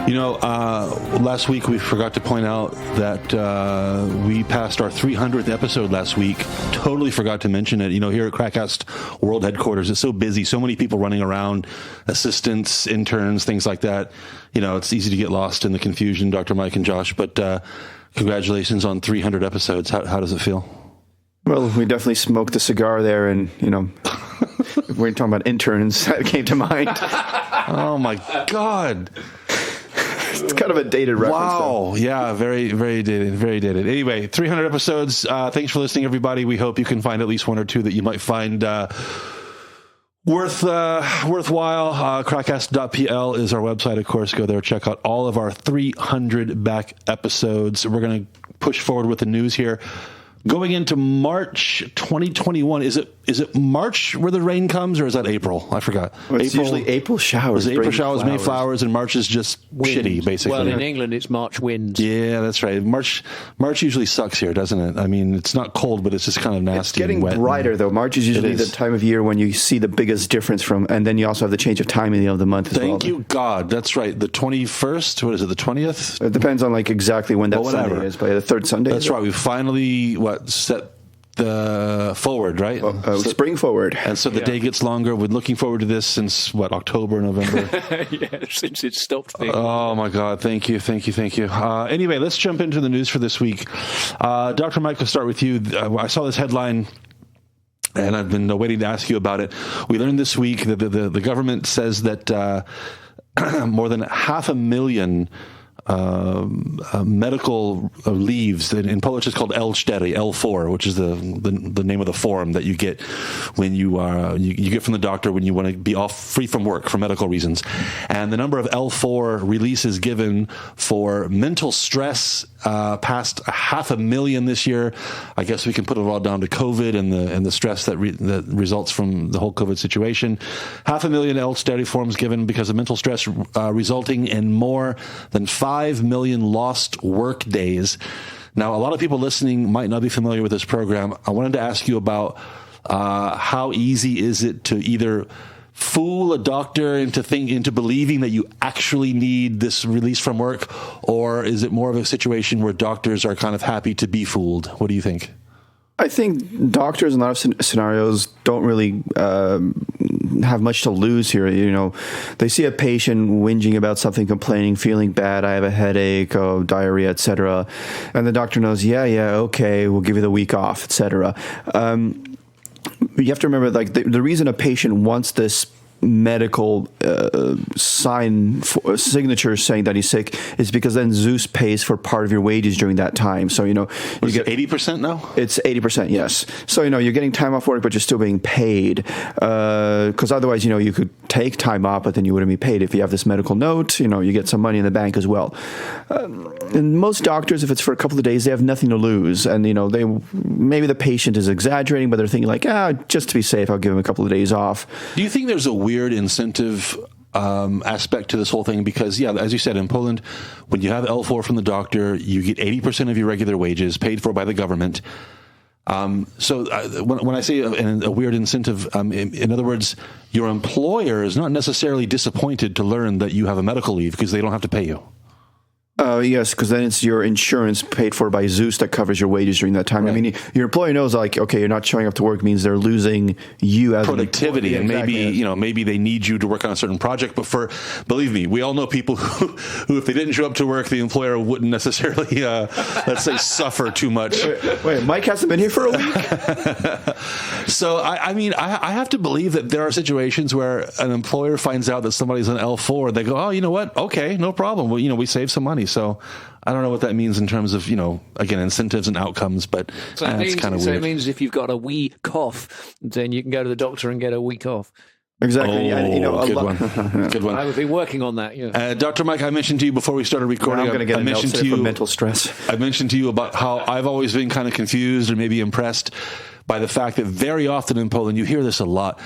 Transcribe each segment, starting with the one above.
Last week we forgot to point out that we passed our 300th episode last week. Totally forgot to mention it. Here at KrakCast World Headquarters, it's so busy, so many people running around, assistants, interns, things like that. It's easy to get lost in the confusion, Dr. Mike and Josh, but congratulations on 300 episodes. How does it feel? Well, we definitely smoked the cigar there, and, we're talking about interns. That came to mind. Oh, my God. It's kind of a dated reference. Wow. Though. Yeah, very, very dated. Very dated. Anyway, 300 episodes. Thanks for listening, everybody. We hope you can find at least one or two that you might find worthwhile. KrakCast.pl is our website, of course. Go there, check out all of our 300 back episodes. We're going to push forward with the news here. Going into March 2021, is it March where the rain comes, or is that April? I forgot. Well, it's usually April showers. April showers, May flowers, and March is just shitty, basically. Well, in England, it's March winds. Yeah, that's right. March usually sucks here, doesn't it? I mean, it's not cold, but it's just kind of nasty. It's getting and wet brighter, though. March is usually the time of year when you see the biggest difference and then you also have the change of time in the end of the month as well. Thank you, God. That's right. The 21st, what is it, the 20th? It depends on exactly when that Sunday is, but the third Sunday. That's right. We finally, set the forward, right? Spring forward. And so the day gets longer. We're looking forward to this since, October, November? Since it stopped being. Oh, my God. Thank you. Anyway, let's jump into the news for this week. Dr. Mike, I'll start with you. I saw this headline, and I've been waiting to ask you about it. We learned this week that the government says that more than 500,000 medical leaves. In Polish, it's called L4, which is the name of the form that you get when you get from the doctor when you want to be free from work for medical reasons. And the number of L4 releases given for mental stress passed 500,000 this year. I guess we can put it all down to COVID and the stress that results from the whole COVID situation. 500,000 L forms given because of mental stress, resulting in more than 5 million lost work days. Now, a lot of people listening might not be familiar with this program. I wanted to ask you about how easy is it to either fool a doctor into believing that you actually need this release from work, or is it more of a situation where doctors are kind of happy to be fooled? What do you think? I think doctors in a lot of scenarios don't really have much to lose here. They see a patient whinging about something, complaining, feeling bad, I have a headache, diarrhea, etc. And the doctor knows, okay, we'll give you the week off, etc. You have to remember, the reason a patient wants this medical signature saying that he's sick is because then Zeus pays for part of your wages during that time. So, you get 80% now? It's 80%, yes. So, you're getting time off work, but you're still being paid. Because otherwise, you could take time off, but then you wouldn't be paid. If you have this medical note, you get some money in the bank as well. And most doctors, if it's for a couple of days, they have nothing to lose. And, maybe the patient is exaggerating, but they're thinking just to be safe, I'll give him a couple of days off. Do you think there's a weird incentive aspect to this whole thing? Because, as you said, in Poland, when you have L4 from the doctor, you get 80% of your regular wages paid for by the government. So when I say a weird incentive, in other words, your employer is not necessarily disappointed to learn that you have a medical leave because they don't have to pay you. Yes, because then it's your insurance paid for by Zeus that covers your wages during that time. Right. I mean, your employer knows, okay, you're not showing up to work means they're losing you as productivity, and maybe they need you to work on a certain project. But believe me, we all know people who if they didn't show up to work, the employer wouldn't necessarily, let's say, suffer too much. Wait, Mike hasn't been here for a week. So I have to believe that there are situations where an employer finds out that somebody's an L4, they go, oh, you know what? Okay, no problem. Well, we save some money. So I don't know what that means in terms of, again, incentives and outcomes, but it's kind of weird. So it means if you've got a wee cough, then you can go to the doctor and get a week off. Exactly. Good one. Good one. I would be working on that. Yeah. Dr. Mike, I mentioned to you before we started recording. I'm going to get mental stress. I mentioned to you about how I've always been kind of confused or maybe impressed by the fact that very often in Poland, you hear this a lot.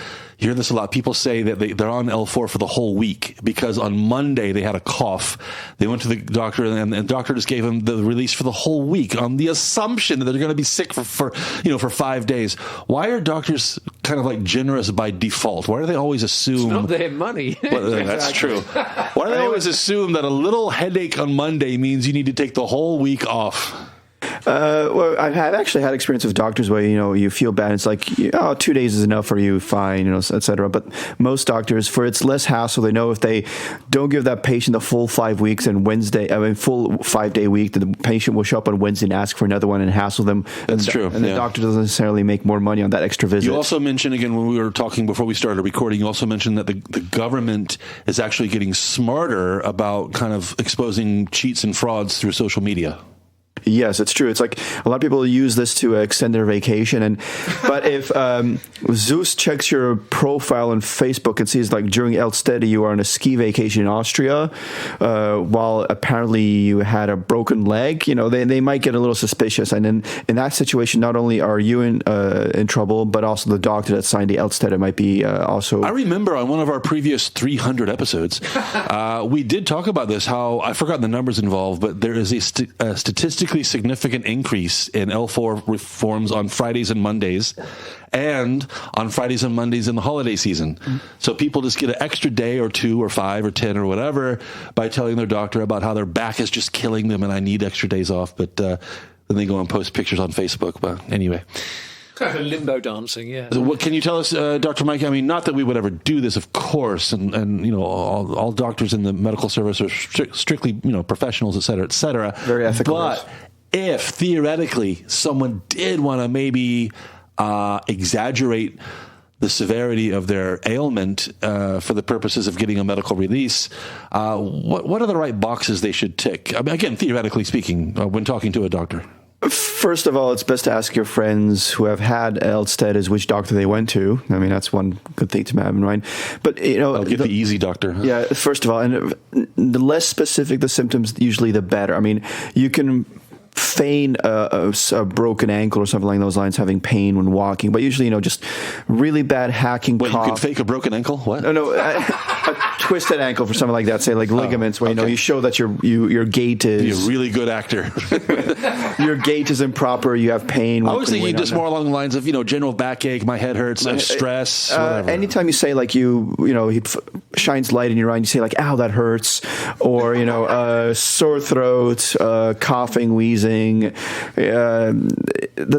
People say that they're on L4 for the whole week because on Monday they had a cough. They went to the doctor and the doctor just gave them the release for the whole week on the assumption that they're going to be sick for 5 days. Why are doctors kind of like generous by default? Why do they always assume? It's not their money. Well, that's true. Why do they always assume that a little headache on Monday means you need to take the whole week off? Well, I've actually had experience with doctors where, you feel bad. It's like, 2 days is enough for you, fine, et cetera. But most doctors, for it's less hassle, they know if they don't give that patient the full 5 weeks and full 5-day week, that the patient will show up on Wednesday and ask for another one and hassle them. That's true. And the doctor doesn't necessarily make more money on that extra visit. You also mentioned, again, when we were talking before we started recording, you also mentioned that the government is actually getting smarter about kind of exposing cheats and frauds through social media. Yes, it's true. It's like a lot of people use this to extend their vacation. But if Zeus checks your profile on Facebook and sees like during Elstede you are on a ski vacation in Austria, while apparently you had a broken leg, they might get a little suspicious. And then in that situation, not only are you in trouble, but also the doctor that signed the Elstede might be also. I remember on one of our previous 300 episodes, we did talk about this. How I forgot the numbers involved, but there is a statistically significant increase in L4 reforms on Fridays and Mondays and on Fridays and Mondays in the holiday season. So people just get an extra day or 2 or 5 or 10 or whatever by telling their doctor about how their back is just killing them and I need extra days off. But then they go and post pictures on Facebook. But anyway. Limbo dancing, yeah. So what can you tell us, Dr. Mike? I mean, not that we would ever do this, of course, and all doctors in the medical service are strictly, professionals, et cetera. Very ethical. But if theoretically someone did want to maybe exaggerate the severity of their ailment for the purposes of getting a medical release, what are the right boxes they should tick? I mean, again, theoretically speaking, when talking to a doctor. First of all, it's best to ask your friends who have had Elstede which doctor they went to. I mean, that's one good thing to have in mind. But, I'll get the easy doctor. Yeah, first of all, and the less specific the symptoms, usually the better. I mean, you can feign a broken ankle or something along those lines, having pain when walking, but usually, just really bad hacking cough. You can fake a broken ankle? What? No, a twisted ankle for something like that, say like ligaments, where you show that your gait is. You're a really good actor. Your gait is improper. You have pain. I was thinking just more along the lines of general backache, my head hurts, stress. Whatever. Anytime you say like he shines light in your eye, and you say like, "Ow, that hurts," or sore throat, coughing, wheezing. The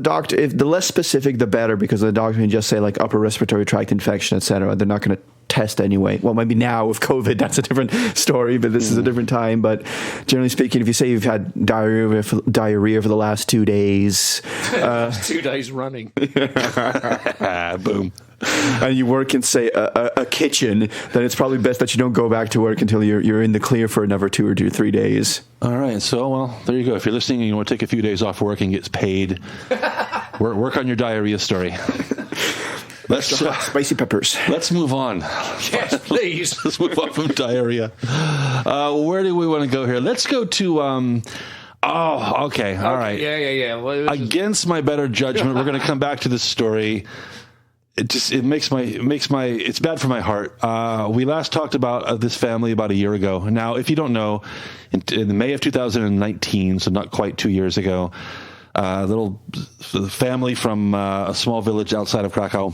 doctor, if the less specific, the better, because the doctor can just say like upper respiratory tract infection, etc. They're not going to test anyway. Well, maybe now with COVID, that's a different story, but this is a different time. But generally speaking, if you say you've had diarrhea for the last 2 days, 2 days running, boom, and you work in say a kitchen, then it's probably best that you don't go back to work until you're in the clear for another 2 or 3 days. All right, so there you go. If you're listening and you want to take a few days off work and get paid, work on your diarrhea story. Let's spicy peppers. Let's move on. Yes, please. Let's move on from diarrhea. Where do we want to go here? Let's go to. Okay. All right. Yeah. Well, against my better judgment, we're going to come back to this story. It makes my it's bad for my heart. We last talked about this family about a year ago. Now, if you don't know, in May of 2019, so not quite 2 years ago, a little family from a small village outside of Krakow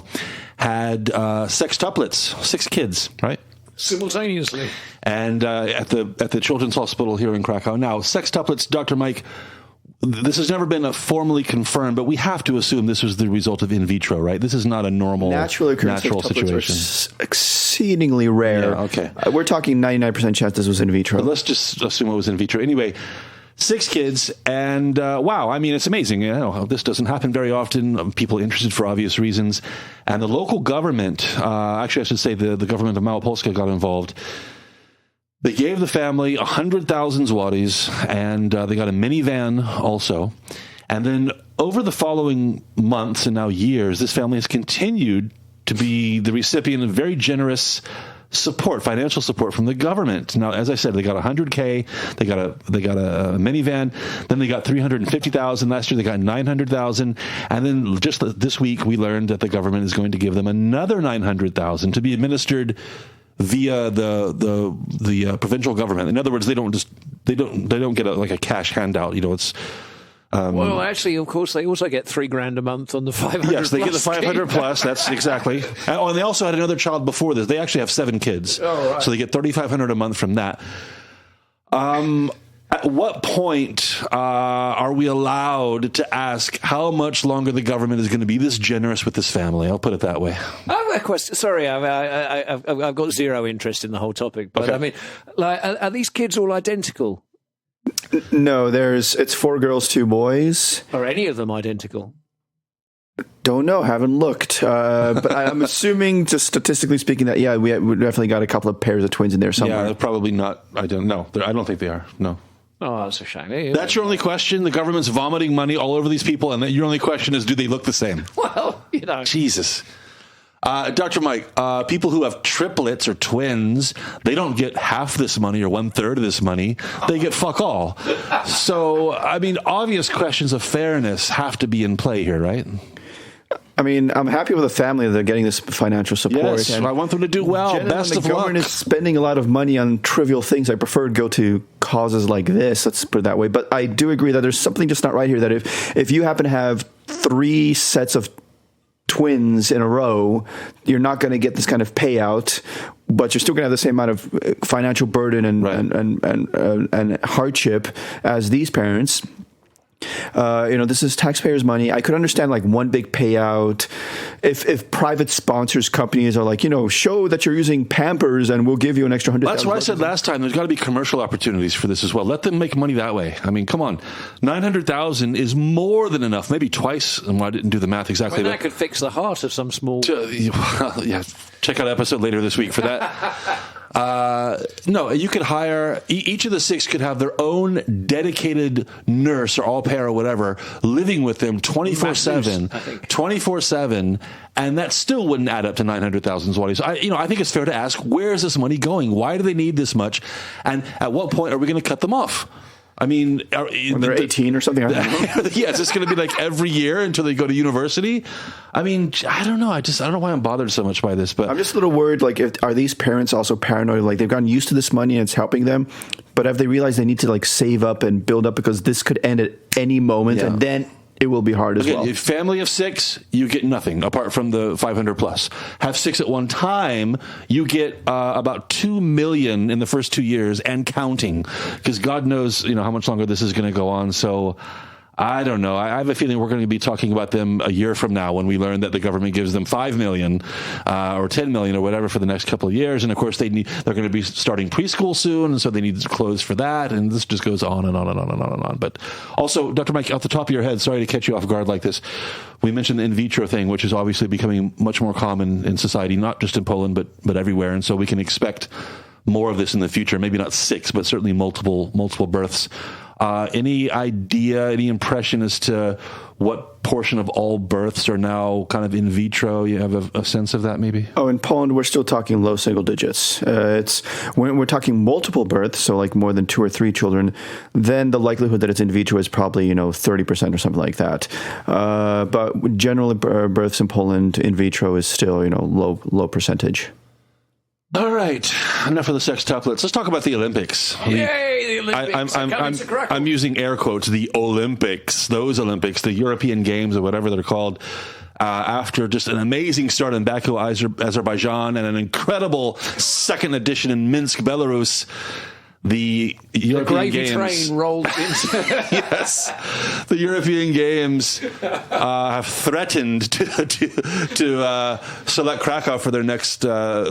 had sextuplets, 6 kids, right? Simultaneously. And at the Children's Hospital here in Krakow. Now, sextuplets, Dr. Mike, this has never been formally confirmed, but we have to assume this was the result of in vitro, right? This is not a normal natural situation. Exceedingly rare. Yeah, okay. We're talking 99% chance this was in vitro. But let's just assume it was in vitro. Anyway, 6 kids, and wow, I mean, it's amazing. This doesn't happen very often. People interested for obvious reasons. And the local government, actually I should say the government of Małopolska got involved. They gave the family 100,000 zlotys, and they got a minivan also. And then over the following months and now years, this family has continued to be the recipient of very generous financial support from the government. Now, as I said, they got $100K, they got a minivan, then they got $350,000 last year, they got $900,000, and then just this week we learned that the government is going to give them another $900,000 to be administered via the provincial government. In other words, they don't get a cash handout. It's well, actually, of course, they also get $3,000 a month on the 500. Yes, they get the 500 plus. That's exactly. And they also had another child before this. They actually have 7 kids, so they get $3,500 a month from that. At what point are we allowed to ask how much longer the government is going to be this generous with this family? I'll put it that way. I have a question. Sorry, I've got zero interest in the whole topic, but okay. I mean, are these kids all identical? No, it's 4 girls, 2 boys. Are any of them identical? Don't know, haven't looked. But I'm assuming, just statistically speaking, that, we definitely got a couple of pairs of twins in there somewhere. Yeah, probably not. I don't know. I don't think they are. No. Oh, that's a shame. That's your only question? The government's vomiting money all over these people, and your only question is, do they look the same? Well, Jesus. Dr. Mike, people who have triplets or twins, they don't get half this money or 1/3 of this money. They get fuck all. So, I mean, obvious questions of fairness have to be in play here, right? I mean, I'm happy with the family that they're getting this financial support. Yes, and I want them to do well. Best of luck. The government is spending a lot of money on trivial things. I prefer to go to causes like this. Let's put it that way. But I do agree that there's something just not right here. That if you happen to have 3 sets of twins in a row, you're not going to get this kind of payout, but you're still going to have the same amount of financial burden and hardship as these parents. This is taxpayers' money. I could understand like one big payout if private sponsors companies are like, show that you're using Pampers and we'll give you an extra $100,000. That's what I said last time. There's got to be commercial opportunities for this as well. Let them make money that way. I mean, come on, $900,000 is more than enough. Maybe twice. And I didn't do the math exactly. That could fix the heart of some small. Yeah, check out episode later this week for that. No, you could hire, each of the 6 could have their own dedicated nurse or au pair or whatever living with them 24/7, and that still wouldn't add up to 900,000 zlotys. I think it's fair to ask, where is this money going? Why do they need this much? And at what point are we going to cut them off? I mean, when they're 18 or something. I don't know. Yeah, is this going to be like every year until they go to university? I mean, I don't know. I don't know why I'm bothered so much by this, but I'm just a little worried. Like, are these parents also paranoid? Like, they've gotten used to this money and it's helping them, but have they realized they need to like save up and build up because this could end at any moment, and then it will be hard as well. Family of 6, you get nothing apart from the 500 plus. Have 6 at one time, you get about $2 million in the first 2 years and counting, because God knows how much longer this is going to go on. So I don't know. I have a feeling we're going to be talking about them a year from now when we learn that the government gives them $5 million or $10 million or whatever for the next couple of years. And of course, they're going to be starting preschool soon, and so they need clothes for that. And this just goes on and on and on and on and on. But also, Dr. Mike, off the top of your head, sorry to catch you off guard like this. We mentioned the in vitro thing, which is obviously becoming much more common in society, not just in Poland, but everywhere. And so we can expect more of this in the future. Maybe not 6, but certainly multiple births. Any idea, any impression as to what portion of all births are now kind of in vitro? You have a sense of that, maybe? Oh, in Poland, we're still talking low single digits. It's when we're talking multiple births, so like more than 2 or 3 children, then the likelihood that it's in vitro is probably 30% or something like that. But generally, births in Poland in vitro is still low percentage. All right, enough of the sextuplets. Let's talk about the Olympics. Yay, the Olympics! I'm using air quotes. The Olympics, those Olympics, the European Games or whatever they're called. After just an amazing start in Baku, Azerbaijan, and an incredible second edition in Minsk, Belarus. The European Games train rolled into yes, the European Games have threatened to select Krakow for their next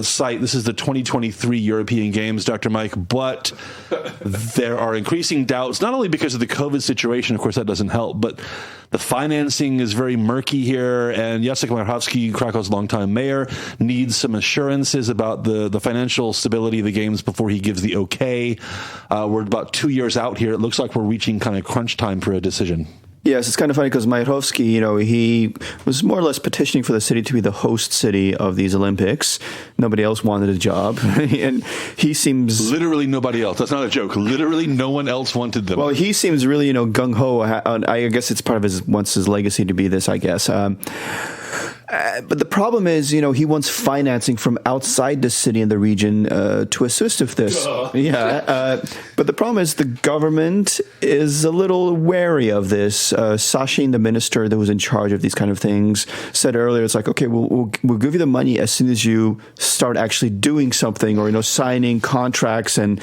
site. This is the 2023 European Games, Dr. Mike, but there are increasing doubts, not only because of the COVID situation, of course that doesn't help, but the financing is very murky here, and Jacek Marchowski, Krakow's longtime mayor, needs some assurances about the financial stability of the games before he gives the okay. We're about 2 years out here. It looks like we're reaching kind of crunch time for a decision. Yes, it's kind of funny because Majerovsky, he was more or less petitioning for the city to be the host city of these Olympics. Nobody else wanted a job. And he seems... Literally nobody else. That's not a joke. Literally no one else wanted them. Well, he seems really, gung-ho. I guess it's part of his legacy to be this, I guess. But the problem is, he wants financing from outside the city and the region to assist with this. But the problem is the government is a little wary of this. Sachin, the minister that was in charge of these kind of things, said earlier, it's like, okay, we'll give you the money as soon as you start actually doing something or, signing contracts and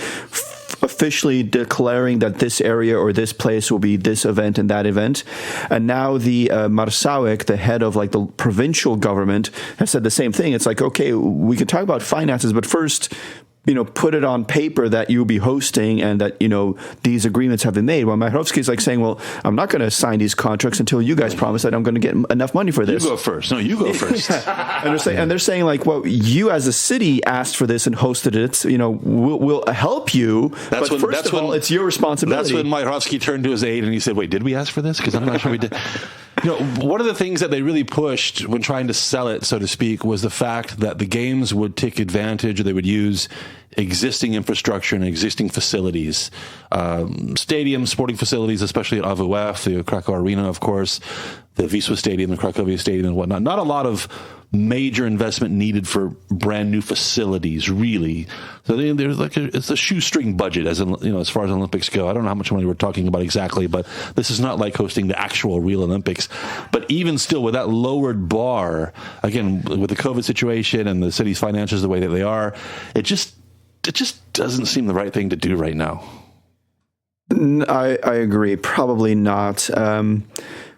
officially declaring that this area or this place will be this event and that event. And now the Marszałek, the head of the provincial government, has said the same thing. It's like, okay, we can talk about finances, but first, put it on paper that you'll be hosting and that, these agreements have been made. Well, Majerovsky is saying, well, I'm not going to sign these contracts until you guys promise that I'm going to get enough money for this. You go first. No, you go first. And they're saying well, you as a city asked for this and hosted it. We'll help you. But first of all, it's your responsibility. That's when Majerovsky turned to his aide and he said, wait, did we ask for this? Because I'm not sure we did. One of the things that they really pushed when trying to sell it, so to speak, was the fact that the games would take advantage, or they would use existing infrastructure and existing facilities, stadiums, sporting facilities, especially at AWF, the Krakow Arena, of course, the Wisła Stadium, the Cracovia Stadium, and whatnot. Not a lot of major investment needed for brand new facilities, really. So there's it's a shoestring budget, as far as Olympics go. I don't know how much money we're talking about exactly, but this is not like hosting the actual real Olympics. But even still, with that lowered bar, again, with the COVID situation and the city's finances the way that they are, it just doesn't seem the right thing to do right now. I agree. Probably not.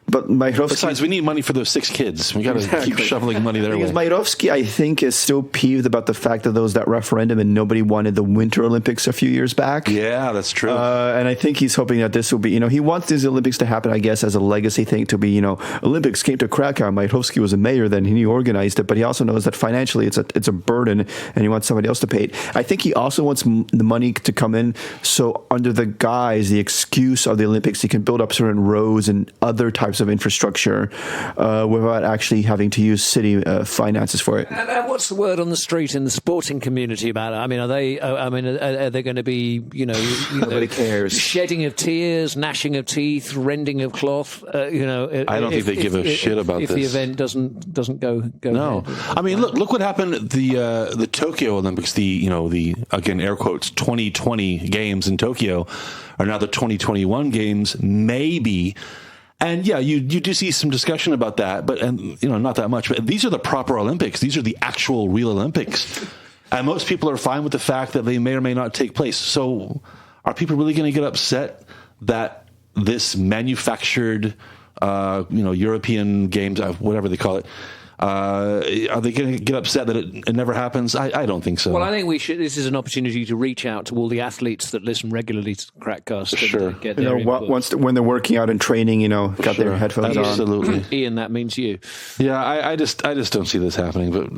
But Majerovsky... Besides, we need money for those 6 kids. We got to keep shoveling money their way. Majerovsky, I think, is still peeved about the fact that there was that referendum and nobody wanted the Winter Olympics a few years back. Yeah, that's true. And I think he's hoping that this will be, he wants these Olympics to happen, I guess, as a legacy thing to be, Olympics came to Krakow. Majerovsky was a mayor then, and he organized it, but he also knows that financially it's a burden and he wants somebody else to pay it. I think he also wants the money to come in so under the excuse of the Olympics, he can build up certain roads and other types of infrastructure without actually having to use city finances for it. And what's the word on the street in the sporting community about it? I mean, are they going to be, nobody cares, shedding of tears, gnashing of teeth, rending of cloth? I don't think they give a shit about this. If the event doesn't go. No, ahead. I mean, look what happened at the Tokyo Olympics. The again air quotes 2020 games in Tokyo are now the 2021 games, maybe. And yeah, you do see some discussion about that, but not that much. But these are the proper Olympics. These are the actual real Olympics, and most people are fine with the fact that they may or may not take place. So, are people really going to get upset that this manufactured, European games, whatever they call it? Are they going to get upset that it never happens? I don't think so. Well, I think we should. This is an opportunity to reach out to all the athletes that listen regularly to KrakCast. Sure. And get their input. When they're working out and training, got their headphones on. Absolutely. Ian, that means you. Yeah, I just don't see this happening, but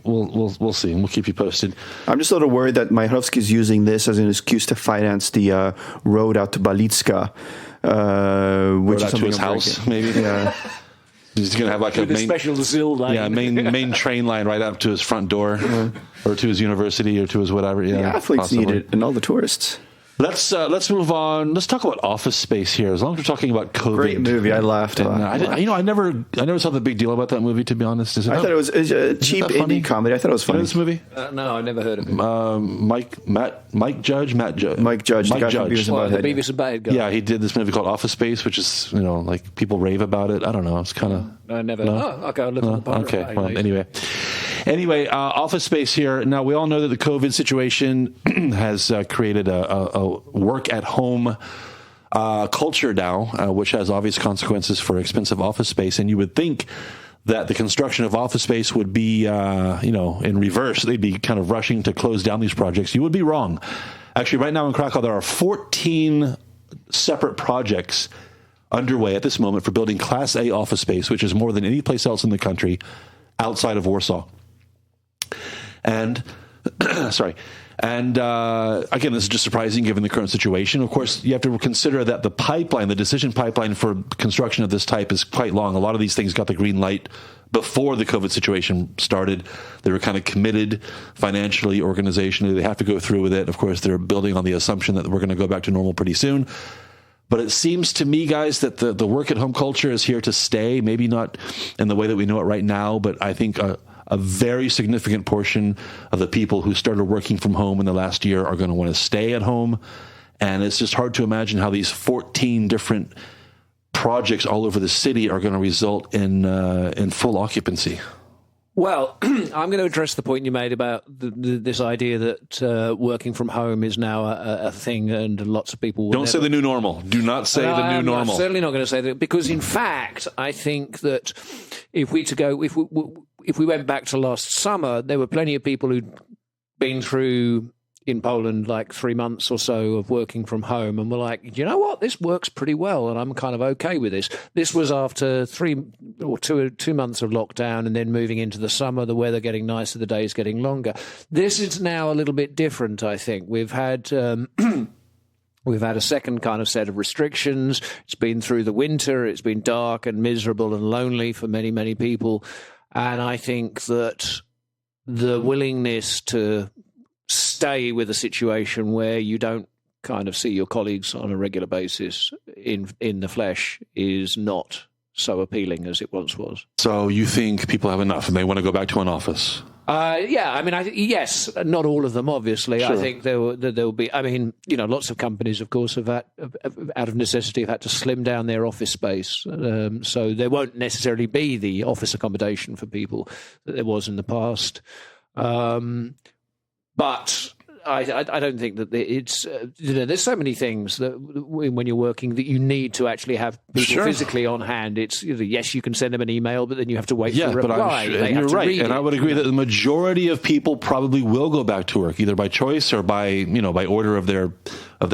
we'll see, and we'll keep you posted. I'm just a little worried that Majerovsky is using this as an excuse to finance the road out to Balitska, which is to his house, maybe. Yeah. He's going to have a special ZIL line. Yeah, main train line right up to his front door, or to his university, or to his whatever. Yeah, the athletes possibly need it, and all the tourists. Let's move on. Let's talk about Office Space here. As long as we're talking about COVID, great movie. I laughed. I never saw the big deal about that movie. To be honest, I thought it was a cheap indie comedy. I thought it was funny. You know this movie? No, I never heard of it. Mike Judge, the guy from Beavis and Butthead guy. Yeah, he did this movie called Office Space, which is people rave about it. I don't know. It's kind of. I never. No? Oh, okay. I'll look on the bottom. Okay. Well, anyway, Office Space here. Now we all know that the COVID situation has created a work at home culture now, which has obvious consequences for expensive office space. And you would think that the construction of office space would be, in reverse. They'd be kind of rushing to close down these projects. You would be wrong. Actually, right now in Krakow, there are 14 separate projects underway at this moment for building Class A office space, which is more than any place else in the country outside of Warsaw. And Sorry. And again, this is just surprising given the current situation. Of course, you have to consider that the pipeline, the decision pipeline for construction of this type is quite long. A lot of these things got the green light before the COVID situation started. They were kind of committed financially, organizationally. They have to go through with it. Of course, they're building on the assumption that we're going to go back to normal pretty soon. But it seems to me, guys, that the work-at-home culture is here to stay. Maybe not in the way that we know it right now, but I think a very significant portion of the people who started working from home in the last year are going to want to stay at home. And it's just hard to imagine how these 14 different projects all over the city are going to result in full occupancy. Well, I'm going to address the point you made about this idea that working from home is now a thing, and lots of people will Don't say the new normal. Do not say the new normal. I'm certainly not going to say that, because in fact, I think that if we went back to last summer, there were plenty of people who'd been through in Poland like 3 months or so of working from home and were like, you know what, this works pretty well and I'm kind of okay with this. This was after 2 months of lockdown and then moving into the summer, the weather getting nicer, the days getting longer. This is now a little bit different, I think. We've had we've had a second kind of set of restrictions. It's been through the winter. It's been dark and miserable and lonely for many, many people. And I think that the willingness to stay with a situation where you don't kind of see your colleagues on a regular basis in the flesh is not so appealing as it once was. So you think people have enough and they want to go back to an office? Yeah, I mean, yes, not all of them, obviously. Sure. I think there will be, I mean, you know, lots of companies, of course, have out of necessity, have had to slim down their office space. So there won't necessarily be the office accommodation for people that there was in the past. But I don't think that it's, there's so many things that when you're working that you need to actually have people physically on hand. It's, yes, you can send them an email, but then you have to wait for a reply. And you're right. And I would agree that the majority of people probably will go back to work, either by choice or by order of their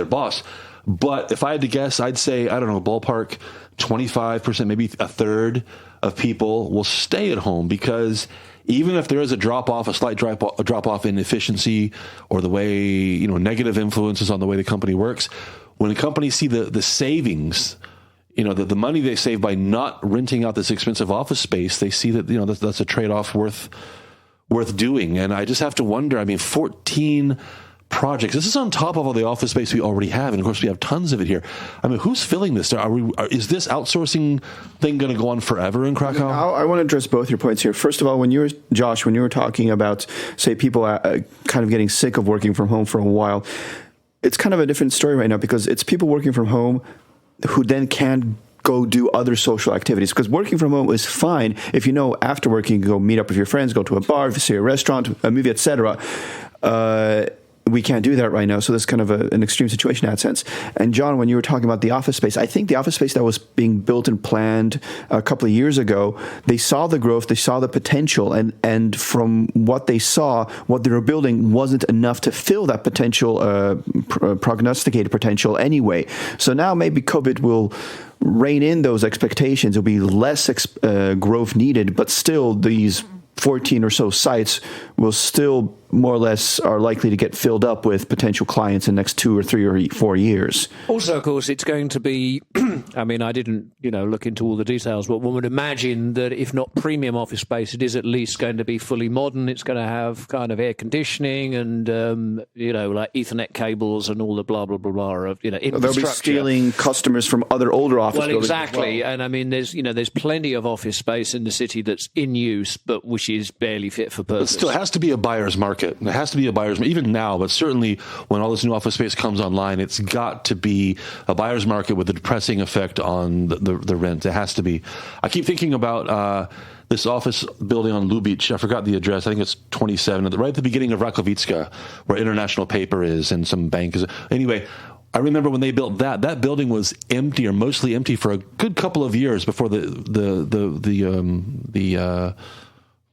boss. But if I had to guess, I'd say, I don't know, ballpark 25%, maybe a third of people will stay at home, because even if there is a slight drop off in efficiency or the way, negative influences on the way the company works, when companies see the savings, the money they save by not renting out this expensive office space, they see that, that's a trade-off worth doing. And I just have to wonder, 14 projects. This is on top of all the office space we already have, and of course we have tons of it here. Who's filling this? Is this outsourcing thing going to go on forever in Krakow? I want to address both your points here. First of all, when you were talking about, say, people kind of getting sick of working from home for a while, it's kind of a different story right now, because it's people working from home who then can't go do other social activities, because working from home is fine if after work you can go meet up with your friends, go to a bar, visit a restaurant, a movie, etc. We can't do that right now, so that's kind of an extreme situation in that sense. And John, when you were talking about the office space, I think the office space that was being built and planned a couple of years ago, they saw the growth, they saw the potential, and from what they saw, what they were building wasn't enough to fill that potential, prognosticated potential anyway. So now maybe COVID will rein in those expectations. There'll be less growth needed, but still these 14 or so sites will still more or less are likely to get filled up with potential clients in the next 2 or 3 or 4 years. Also, of course, it's going to be, I didn't, look into all the details, but one would imagine that if not premium office space, it is at least going to be fully modern. It's going to have kind of air conditioning and, like Ethernet cables and all the blah, blah, blah, blah of, infrastructure. They'll be stealing customers from other older office buildings. Exactly. Well, and there's plenty of office space in the city that's in use, but which is barely fit for purpose. It still has to be a buyer's market. It has to be a buyer's market, even now, but certainly when all this new office space comes online, it's got to be a buyer's market with a depressing effect on the rent. It has to be. I keep thinking about this office building on Lubitsch. I forgot the address. I think it's 27, right at the beginning of Rakowicka, where International Paper is and some bank is. Anyway, I remember when they built that building was empty or mostly empty for a good couple of years before the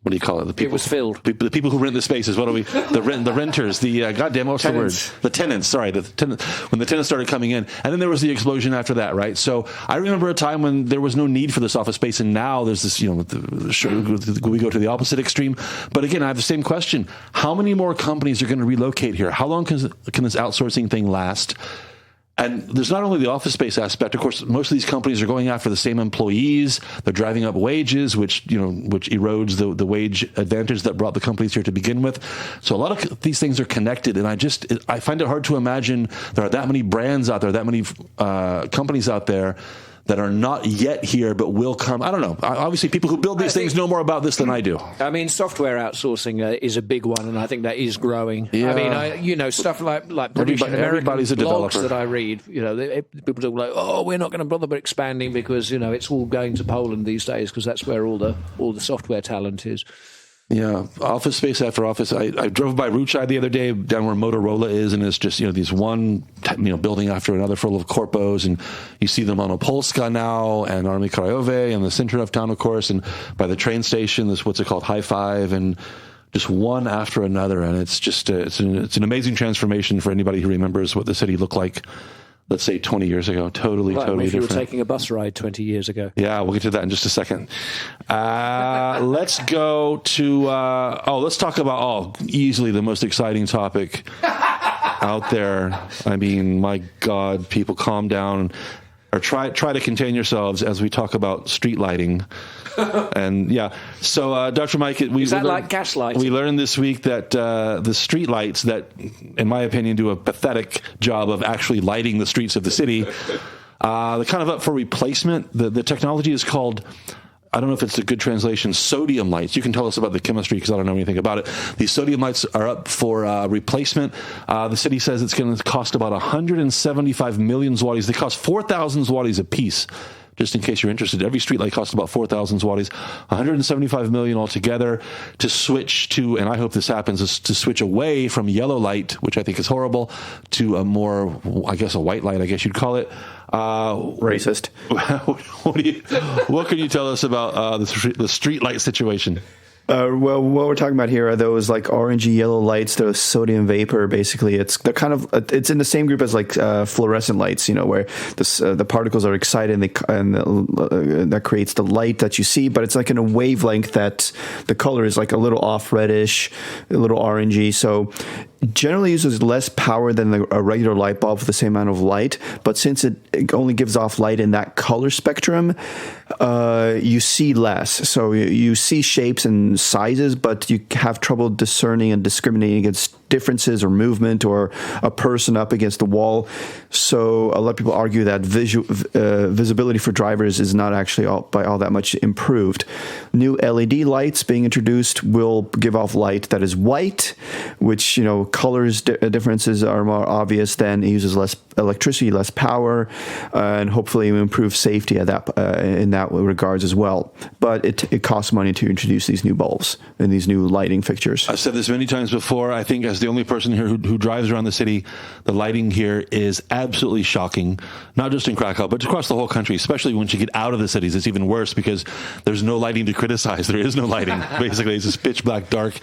what do you call it? The people, it was filled. The people who rent the spaces. What are we? The renters. The goddamn, what's tenants. the word? The tenants. Sorry, when the tenants started coming in, and then there was the explosion after that, right? So I remember a time when there was no need for this office space, and now there's this. We go to the opposite extreme. But again, I have the same question: how many more companies are going to relocate here? How long can this outsourcing thing last? And there's not only the office space aspect. Of course, most of these companies are going after the same employees. They're driving up wages, which erodes the wage advantage that brought the companies here to begin with. So a lot of these things are connected, and I find it hard to imagine there are that many brands out there, that many companies out there that are not yet here but will come. I don't know. Obviously, people who build these things know more about this than I do. I mean, software outsourcing is a big one, and I think that is growing. Yeah. I mean, stuff like British and American everybody's a blogs developer that I read. People talk like, "Oh, we're not going to bother about expanding because it's all going to Poland these days because that's where all the software talent is." Yeah, office space after office. I drove by Ruchai the other day down where Motorola is, and it's just these one building after another full of corpos, and you see them on Opolska now and Army Krajowe in the center of town, of course, and by the train station, this what's it called, High Five, and just one after another, and it's just it's an amazing transformation for anybody who remembers what the city looked like. Let's say 20 years ago. Totally if different. You were taking a bus ride 20 years ago. Yeah, we'll get to that in just a second. Let's go to, let's talk about, easily the most exciting topic out there. I mean, my God, people calm down or try to contain yourselves as we talk about street lighting. And yeah, so Dr. Mike, like gaslighting? We learned this week that the street lights that, in my opinion, do a pathetic job of actually lighting the streets of the city, they're kind of up for replacement. The technology is called, I don't know if it's a good translation, sodium lights. You can tell us about the chemistry because I don't know anything about it. These sodium lights are up for replacement. The city says it's going to cost about 175 million zlotys. They cost 4,000 zlotys a piece. Just in case you're interested, every streetlight costs about 4,000 zlotys, 175 million altogether to switch to, and I hope this happens, is to switch away from yellow light, which I think is horrible, to a more, I guess, a white light, I guess you'd call it. Racist. What can you tell us about the streetlight situation? Well, what we're talking about here are those like orangey yellow lights, those sodium vapor. Basically, it's in the same group as like fluorescent lights, where the particles are excited and that creates the light that you see. But it's like in a wavelength that the color is like a little off reddish, a little orangey. So generally uses less power than a regular light bulb for the same amount of light. But since it only gives off light in that color spectrum, you see less. So you see shapes and sizes, but you have trouble discerning and discriminating against differences or movement or a person up against the wall. So a lot of people argue that visibility for drivers is not actually all that much improved. New LED lights being introduced will give off light that is white, which, colors differences are more obvious. Then it uses less electricity, less power, and hopefully improve safety in that regards as well. But it costs money to introduce these new bulbs and these new lighting fixtures. I've said this many times before. I think as the only person here who drives around the city, the lighting here is absolutely shocking. Not just in Krakow, but across the whole country, especially once you get out of the cities. It's even worse because there's no lighting to criticize. There is no lighting. Basically, it's just pitch black dark.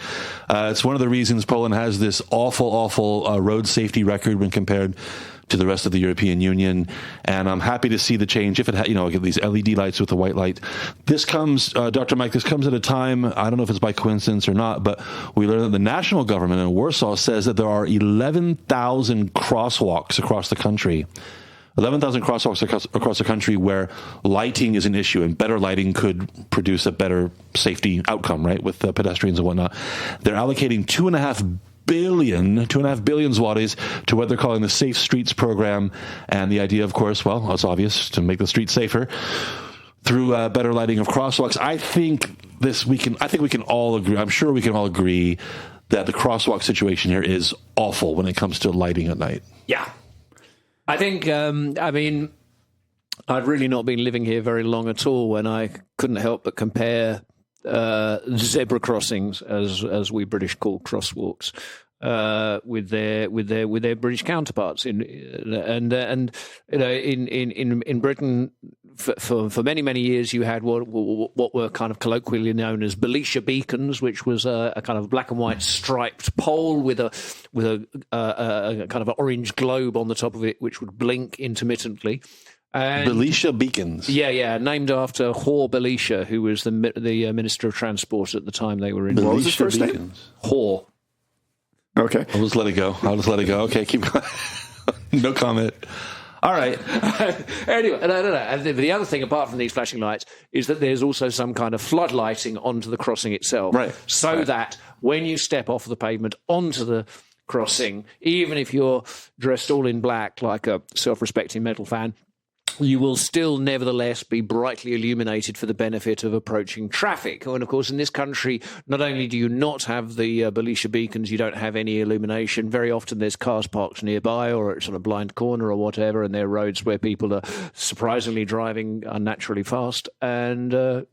It's one of the reasons Poland has this awful road safety record when compared to the rest of the European Union, and I'm happy to see the change. If it get these LED lights with the white light. This comes, Dr. Mike, this comes at a time, I don't know if it's by coincidence or not, but we learned that the national government in Warsaw says that there are 11,000 crosswalks across the country. 11,000 crosswalks across the country where lighting is an issue, and better lighting could produce a better safety outcome, right, with pedestrians and whatnot. They're allocating 2.5 billion zlotys to what they're calling the Safe Streets program, and the idea, of course, well, it's obvious, to make the streets safer through better lighting of crosswalks. I think we can all agree. I'm sure we can all agree that the crosswalk situation here is awful when it comes to lighting at night. Yeah, I think. I'd really not been living here very long at all when I couldn't help but compare zebra crossings, as we British call crosswalks, with their British counterparts in Britain for many years. You had what were kind of colloquially known as Belisha beacons, which was a kind of black and white striped pole with a kind of orange globe on the top of it, which would blink intermittently. And Belisha beacons. Yeah, named after Hor Belisha, who was the Minister of Transport at the time they were in. What was his first name? beacons. Hor. Okay. I'll just let it go. Okay, keep going. No comment. All right. Anyway, no. And the other thing, apart from these flashing lights, is that there's also some kind of floodlighting onto the crossing itself. Right. So that when you step off the pavement onto the crossing, even if you're dressed all in black like a self-respecting metal fan, you will still nevertheless be brightly illuminated for the benefit of approaching traffic. And, of course, in this country, not only do you not have the Belisha beacons, you don't have any illumination. Very often there's cars parked nearby, or it's on a blind corner or whatever, and there are roads where people are surprisingly driving unnaturally fast. And,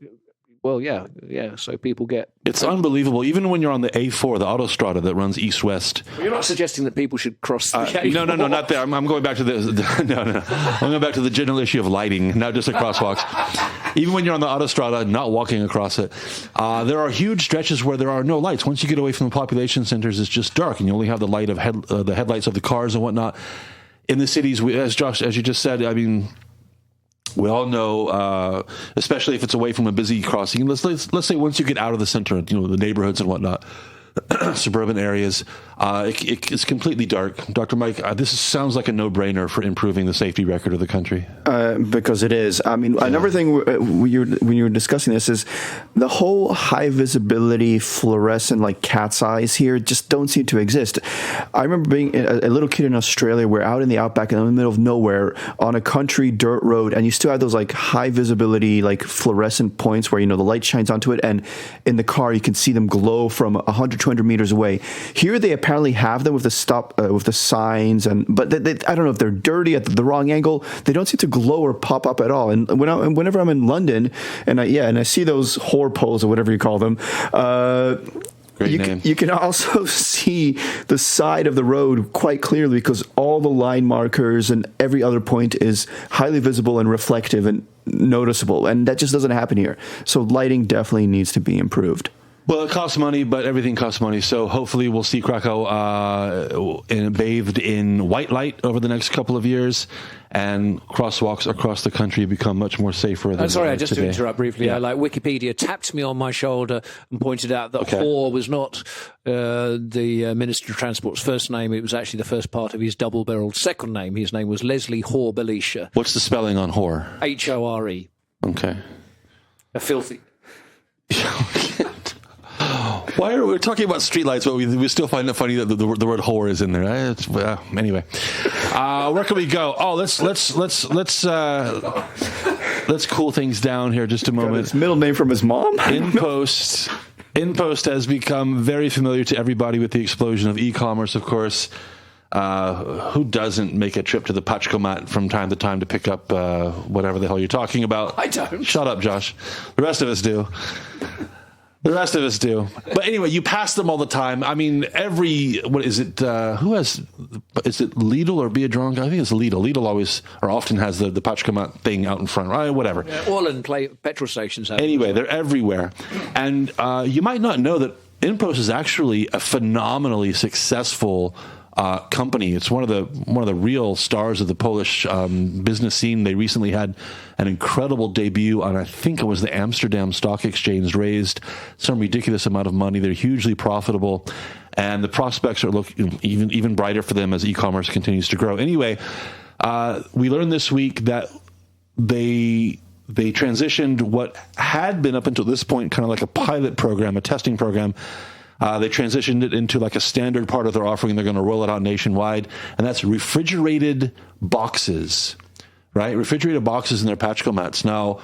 so people get... It's unbelievable. Even when you're on the A4, the autostrada that runs east-west. You're not suggesting that people should cross the A4? No, not there. I'm going back to no. I'm going back to the general issue of lighting, not just the crosswalks. Even when you're on the autostrada, not walking across it, there are huge stretches where there are no lights. Once you get away from the population centers, it's just dark, and you only have the light of the headlights of the cars and whatnot. In the cities, as you just said, I mean, we all know, especially if it's away from a busy crossing. Let's say once you get out of the center, the neighborhoods and whatnot, suburban areas, it's completely dark. Dr. Mike, this sounds like a no-brainer for improving the safety record of the country. Because it is. I mean, another thing when you were discussing this is the whole high visibility fluorescent like cat's eyes here just don't seem to exist. I remember being a little kid in Australia. We're out in the outback in the middle of nowhere on a country dirt road, and you still have those like high visibility like fluorescent points where the light shines onto it, and in the car you can see them glow from 100, 200 meters away. Here they apparently have them with the signs, but I don't know if they're dirty at the wrong angle. They don't seem to glow or pop up at all. And whenever I'm in London and I see those whore poles or whatever you call them, you can also see the side of the road quite clearly because all the line markers and every other point is highly visible and reflective and noticeable, and that just doesn't happen here. So lighting definitely needs to be improved. Well, it costs money, but everything costs money. So hopefully we'll see Krakow bathed in white light over the next couple of years, and crosswalks across the country become much more safer than sorry, just today. to interrupt briefly. Yeah. Wikipedia tapped me on my shoulder and pointed out that Hor was not the Minister of Transport's first name. It was actually the first part of his double-barreled second name. His name was Leslie Hor Belisha. What's the spelling on Hor? H-O-R-E. Okay. A filthy... Why are we talking about streetlights, but we still find it funny that the word whore is in there? Anyway, where can we go? Oh, let's cool things down here just a moment. His middle name from his mom. InPost has become very familiar to everybody with the explosion of e-commerce, of course. Who doesn't make a trip to the Paczkomat from time to time to pick up whatever the hell you're talking about? I don't. Shut up, Josh. The rest of us do. But anyway, you pass them all the time. I mean, is it Lidl or Biedronka? I think it's Lidl. Lidl always or often has the Paczkomat thing out in front, right? Whatever. Yeah, all in petrol stations. Anyway, they're everywhere. And you might not know that InPost is actually a phenomenally successful company. It's one of the real stars of the Polish business scene. They recently had an incredible debut on, I think it was the Amsterdam Stock Exchange, raised some ridiculous amount of money. They're hugely profitable, and the prospects are looking even brighter for them as e-commerce continues to grow. Anyway, we learned this week that they transitioned what had been up until this point kind of like a pilot program, a testing program. They transitioned it into like a standard part of their offering. They're going to roll it out nationwide, and that's refrigerated boxes, right? Refrigerated boxes in their Paczkomats. Now,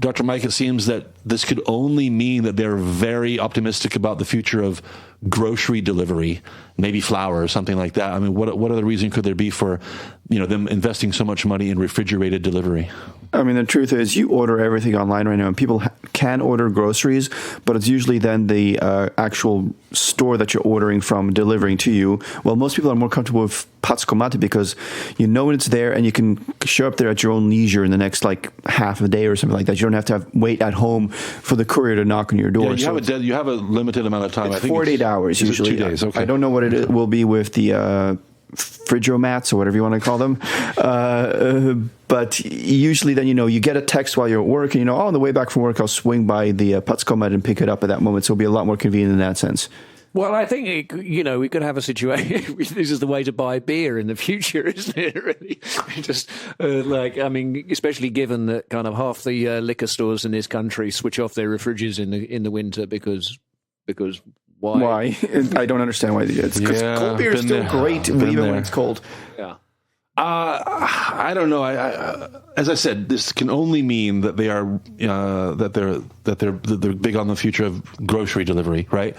Dr. Mike, it seems that this could only mean that they're very optimistic about the future of grocery delivery, maybe flour or something like that. I mean, what other reason could there be for, them investing so much money in refrigerated delivery? I mean, the truth is you order everything online right now, and people can order groceries, but it's usually then the actual store that you're ordering from delivering to you. Well, most people are more comfortable with paczkomaty because you know when it's there and you can show up there at your own leisure in the next half a day or something like that. You don't have to wait at home for the courier to knock on your door. Yeah, you have a limited amount of time. It's 48 hours usually. 2 days. Okay. I don't know what it will be with the frigomats or whatever you want to call them. But usually then, you get a text while you're at work and on the way back from work, I'll swing by the paczkomat and pick it up at that moment. So it'll be a lot more convenient in that sense. Well, I think, we could have a situation. This is the way to buy beer in the future, isn't it? Really? Just especially given that kind of half the liquor stores in this country switch off their refrigerators in the winter because why? Why? I don't understand why. It's because cold beer is still great, even when it's cold. Yeah. I don't know. As I said, this can only mean that they are that they're big on the future of grocery delivery, right?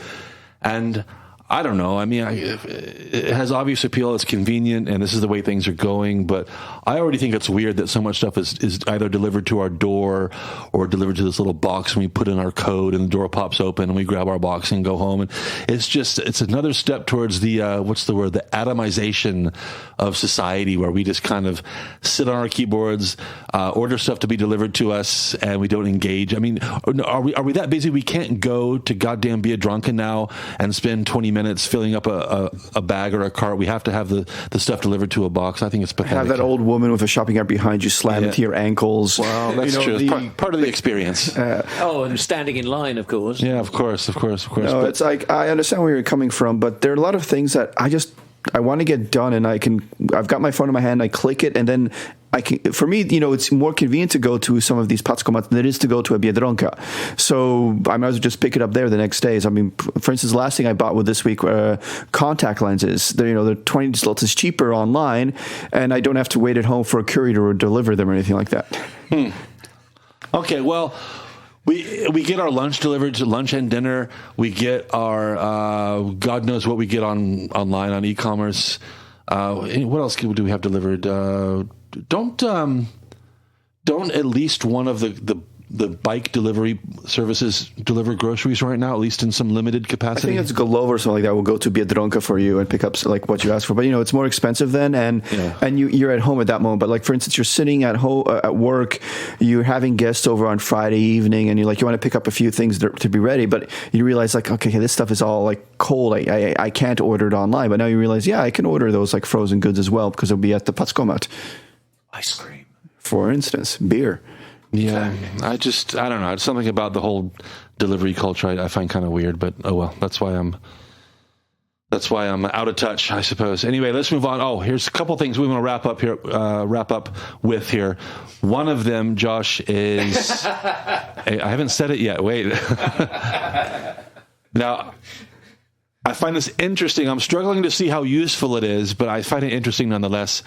And I don't know. I mean, it has obvious appeal. It's convenient, and this is the way things are going. But I already think it's weird that so much stuff is either delivered to our door or delivered to this little box, and we put in our code, and the door pops open, and we grab our box and go home. And it's another step towards the the atomization of society, where we just kind of sit on our keyboards, order stuff to be delivered to us, and we don't engage. I mean, are we that busy we can't go to goddamn Be a Drunken now and spend 20 minutes filling up a bag or a cart? We have to have the stuff delivered to a box. I think it's pathetic. Have that old woman with a shopping cart behind you slam into your ankles. Well, that's true. It's part of the experience. And standing in line, of course. Yeah, of course. No, it's like, I understand where you're coming from, but there are a lot of things that I want to get done, and I've got my phone in my hand, I click it, and then for me, it's more convenient to go to some of these paczkomats than it is to go to a Biedronka. So I might as well just pick it up there the next days. I mean, for instance, the last thing I bought with this week were contact lenses. They're 20 zlotys cheaper online, and I don't have to wait at home for a courier to deliver them or anything like that. Okay, well, we get our lunch delivered to lunch and dinner. We get our God knows what we get online on e-commerce. What else do we have delivered? Don't at least one of the bike delivery services deliver groceries right now, at least in some limited capacity? I think it's Glovo or something like that will go to Biedronka for you and pick up what you ask for. But it's more expensive then, and you're at home at that moment. But for instance, you're sitting at home at work, you're having guests over on Friday evening, and you want to pick up a few things to be ready, but you realize okay, this stuff is all cold. I can't order it online. But now you realize, I can order those frozen goods as well because it'll be at the paczkomat. Ice cream, for instance, beer. Yeah, I don't know. It's something about the whole delivery culture I find kind of weird, but oh well. That's why I'm out of touch, I suppose. Anyway, let's move on. Oh, here's a couple things we want to wrap up with here. One of them, Josh, is I haven't said it yet. Wait. Now, I find this interesting. I'm struggling to see how useful it is, but I find it interesting nonetheless.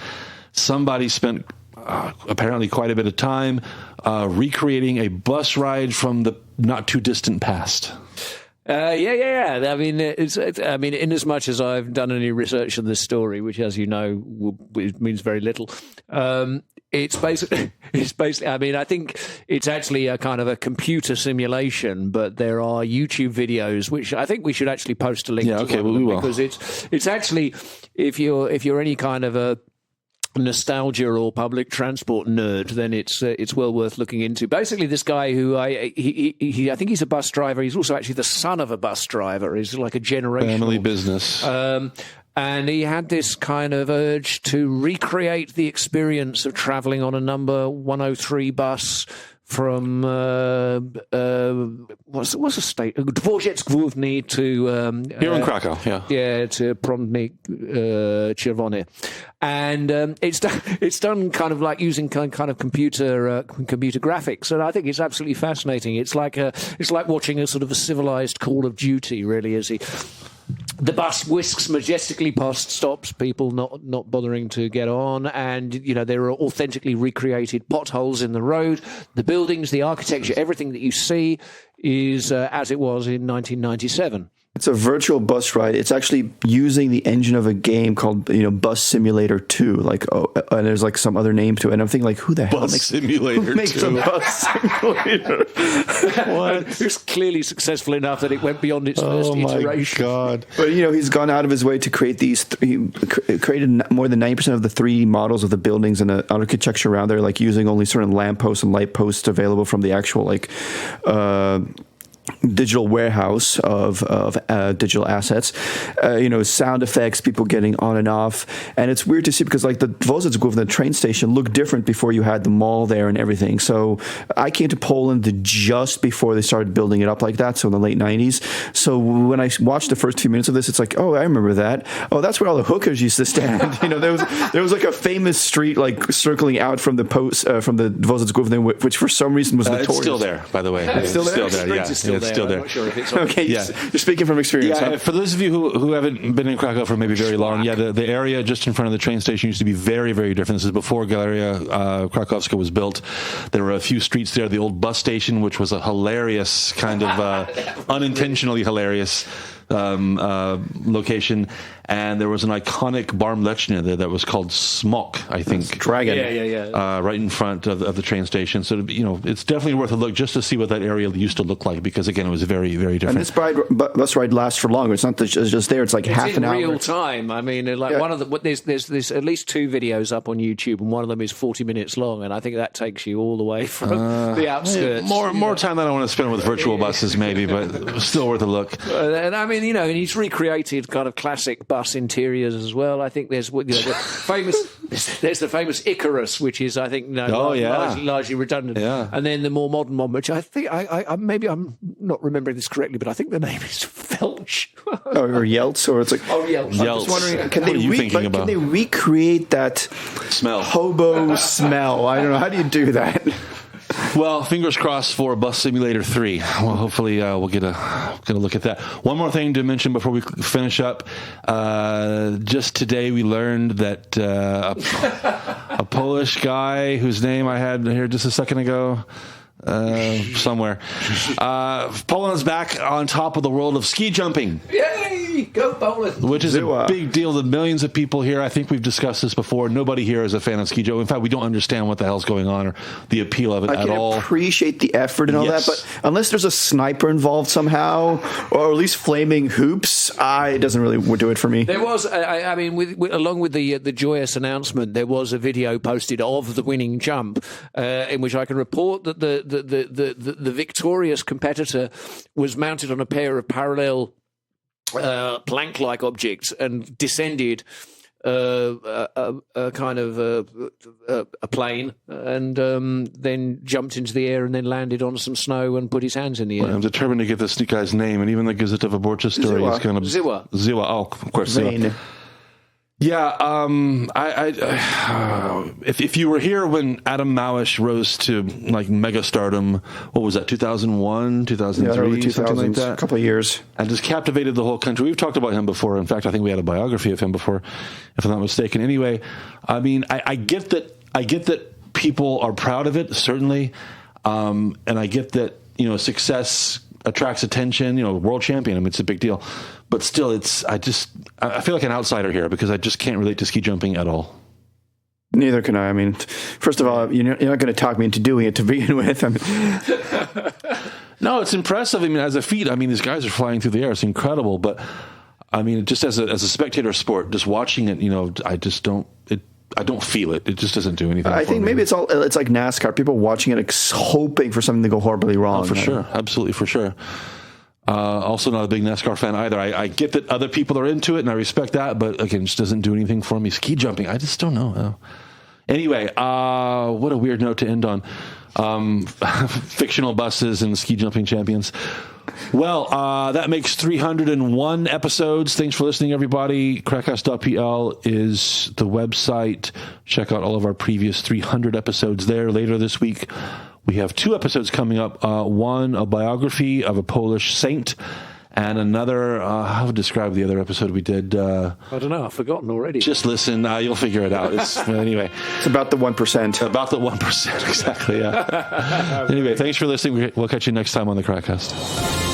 Somebody spent apparently quite a bit of time recreating a bus ride from the not too distant past. Yeah. I mean, in as much as I've done any research on this story, which, as you know, means very little. It's basically. I mean, I think it's actually a kind of a computer simulation, but there are YouTube videos which I think we should actually post a link. Yeah, to okay, we will, because it's actually if you're any kind of a nostalgia or public transport nerd, then it's well worth looking into. Basically, this guy who I think he's a bus driver. He's also actually the son of a bus driver. He's like a generational family business. And he had this kind of urge to recreate the experience of traveling on a number 103 bus from what's the state? Dworzec Główny to here in Krakow, to Prądnik Czerwony, and it's done kind of like using kind of computer graphics, and I think it's absolutely fascinating. It's like watching a sort of a civilized Call of Duty, really, as the bus whisks majestically past stops, people not bothering to get on, and there are authentically recreated potholes in the road. The buildings, the architecture, everything that you see is as it was in 1997. It's a virtual bus ride. It's actually using the engine of a game called, Bus Simulator 2. Like, and there's like some other name to it. And I'm thinking, like, who the hell makes Simulator who makes 2? a bus simulator? It was clearly successful enough that it went beyond its first iteration. God! But he's gone out of his way to create these. He created more than 90% of the 3D models of the buildings and the architecture around there, like using only certain lampposts and light posts available from the actual digital warehouse of digital assets, sound effects, people getting on and off. And it's weird to see because like the Dworzec the train station looked different before you had the mall there and everything. So I came to Poland just before they started building it up like that. So in the late 90s. So when I watched the first few minutes of this, it's like, oh, I remember that. Oh, that's where all the hookers used to stand. There was like a famous street like circling out from the from the Dworzec, which for some reason was notorious. It's still there, by the way. It's still there? Yeah. It's still there. I'm not sure if it's on. Okay, Yeah. You're speaking from experience. Yeah, huh? for those of you who haven't been in Krakow for maybe very long, the area just in front of the train station used to be very, very different. This is before Galeria Krakowska was built. There were a few streets there, the old bus station, which was a hilarious kind of unintentionally hilarious location, and there was an iconic Barmlechnia there that was called Smok, I think. Dragon. Yeah. Right in front of the train station. So, it's definitely worth a look just to see what that area used to look like, because, again, it was very, very different. And this bus ride lasts for longer. It's not just there. It's like half an hour. It's in real time. I mean, one of there's at least 2 videos up on YouTube, and one of them is 40 minutes long, and I think that takes you all the way from the outskirts. More time than I want to spend with virtual buses, maybe, but still worth a look. And I mean, and he's recreated kind of classic bus interiors as well. I think there's there's the famous Icarus, which is, I think, largely redundant. Yeah. And then the more modern one, which I think maybe I'm not remembering this correctly, but I think the name is Felch. Or Yelts, or it's like Yelts. I'm just wondering, can What they recreate that Smell. hobo smell? I don't know. How do you do that? Well, fingers crossed for Bus Simulator 3. Well, hopefully we'll get a look at that. One more thing to mention before we finish up. Just today we learned that a Polish guy whose name I had here just a second ago, somewhere. Poland's back on top of the world of ski jumping. Yay! Go Poland! Which is a big deal to millions of people here. I think we've discussed this before. Nobody here is a fan of ski jumping. In fact, we don't understand what the hell's going on or the appeal of it at all. I can appreciate the effort and all that, but unless there's a sniper involved somehow, or at least flaming hoops, it doesn't really do it for me. There was, I mean, along with the joyous announcement, there was a video posted of the winning jump, in which I can report that the victorious competitor was mounted on a pair of parallel plank-like objects and descended a kind of a plane, and then jumped into the air and then landed on some snow and put his hands in the air. Well, I'm determined to get this guy's name, and even the Gazeta Wyborcza story is kind of Ziwa. Oh, of course, Ziwa. Yeah, if you were here when Adam Małysz rose to like mega stardom, what was that, 2001, 2003, something like that? A couple of years. And just captivated the whole country. We've talked about him before. In fact, I think we had a biography of him before, if I'm not mistaken. Anyway, I mean, I get that people are proud of it, certainly, and I get that, success attracts attention. World champion, I mean, it's a big deal. But still, I feel like an outsider here because I just can't relate to ski jumping at all. Neither can I. I mean, first of all, you're not going to talk me into doing it to begin with. I mean, no, it's impressive. I mean, as a feat, I mean, these guys are flying through the air. It's incredible. But I mean, just as a spectator sport, just watching it, I just don't. I don't feel it. It just doesn't do anything. I think maybe it's like NASCAR. People watching it, hoping for something to go horribly wrong. Oh, for sure, absolutely, for sure. Also not a big NASCAR fan either. I get that other people are into it, and I respect that, but again, it just doesn't do anything for me. Ski jumping, I just don't know. Anyway, what a weird note to end on. Fictional buses and ski jumping champions. Well, that makes 301 episodes. Thanks for listening, everybody. KrakCast.pl is the website. Check out all of our previous 300 episodes there. Later this week, we have 2 episodes coming up. One, a biography of a Polish saint, and another, how would I describe the other episode we did? I don't know. I've forgotten already. Just listen. You'll figure it out. Anyway. It's about the 1%. About the 1%, exactly, yeah. Anyway, thanks for listening. We'll catch you next time on the KrakCast.